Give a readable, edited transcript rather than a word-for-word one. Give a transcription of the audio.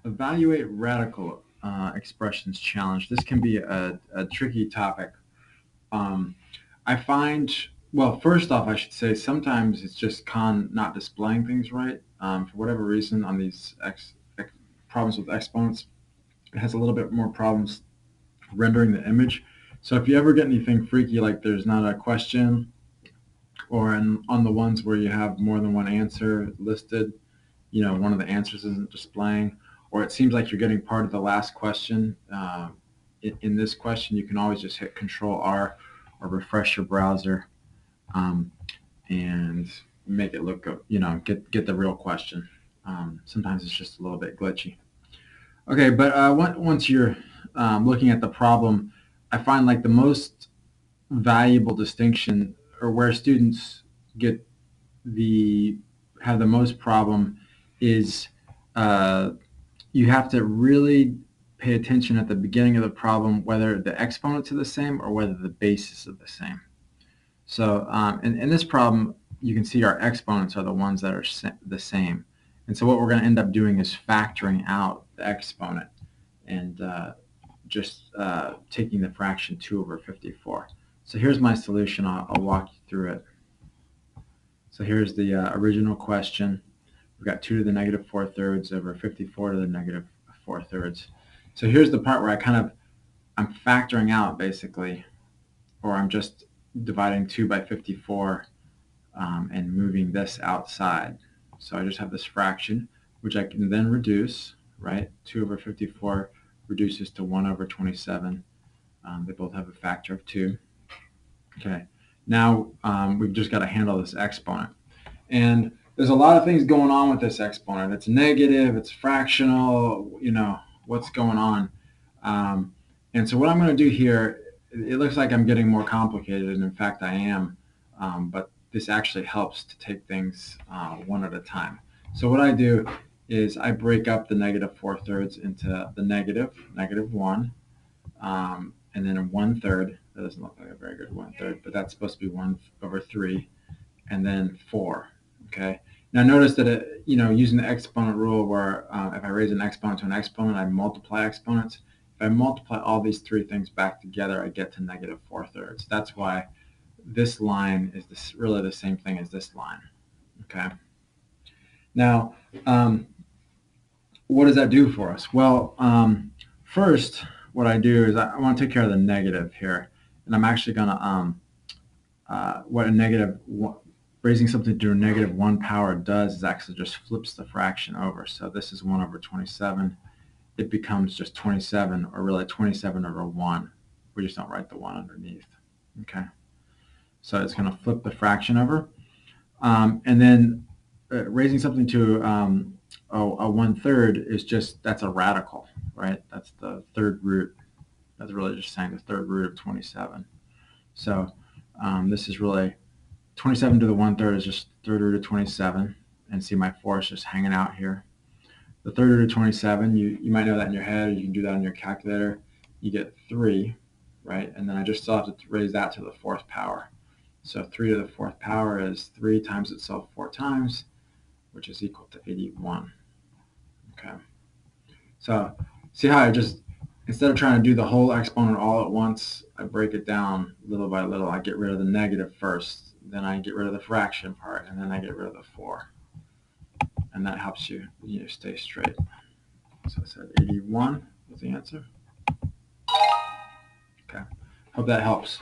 Evaluate radical expressions challenge. This can be a tricky topic. Um, I find, well, first off, I should say sometimes it's just not displaying things right. For whatever reason, on these problems with exponents, it has a little bit more problems rendering the image. So if you ever get anything freaky, like there's not a question, or on the ones where you have more than one answer listed, one of the answers isn't displaying, or it seems like you're getting part of the last question. In this question, you can always just hit Control R or refresh your browser, and make it look good. Get the real question. Sometimes it's just a little bit glitchy. Okay, but once you're looking at the problem, I find like the most valuable distinction, or where students get the have the most problem, is uh, you have to really pay attention at the beginning of the problem whether the exponents are the same or whether the bases are the same. So in this problem, you can see our exponents are the ones that are the same. And so what we're going to end up doing is factoring out the exponent and just taking the fraction 2 over 54. So here's my solution. I'll walk you through it. So here's the original question. We've got 2 to the negative 4/3 over 54 to the negative 4/3. So here's the part where I'm factoring out basically, or I'm just dividing 2 by 54 and moving this outside. So I just have this fraction, which I can then reduce, right? 2 over 54 reduces to 1 over 27. They both have a factor of 2. Okay. Now we've just got to handle this exponent. And there's a lot of things going on with this exponent. It's negative, it's fractional, what's going on. And so what I'm going to do here, it looks like I'm getting more complicated, and in fact I am, but this actually helps to take things one at a time. So what I do is I break up the negative 4/3 into the negative 1, and then a 1/3. That doesn't look like a very good 1/3, but that's supposed to be 1 over 3, and then 4. Okay. Now notice that using the exponent rule, where if I raise an exponent to an exponent, I multiply exponents. If I multiply all these three things back together, I get to negative 4/3. That's why this line is really the same thing as this line. Okay. Now, what does that do for us? Well, first, what I do is I want to take care of the negative here, and I'm actually going to what a negative raising something to a negative 1 power does is actually just flips the fraction over. So this is 1 over 27. It becomes just 27, or really 27 over 1. We just don't write the 1 underneath. Okay. So it's going to flip the fraction over. And then raising something to a 1/3 is that's a radical, right? That's the third root. That's really just saying the third root of 27. So this is really 27 to the 1/3 is just third root of 27. And see, my 4 is just hanging out here. The third root of 27, you might know that in your head, or you can do that on your calculator. You get 3, right? And then I just still have to raise that to the 4th power. So 3 to the 4th power is 3 times itself 4 times, which is equal to 81. Okay. So see how I just, instead of trying to do the whole exponent all at once, I break it down little by little. I get rid of the negative first, then I get rid of the fraction part, and then I get rid of the 4. And that helps you, stay straight. So I said 81 was the answer. Okay. Hope that helps.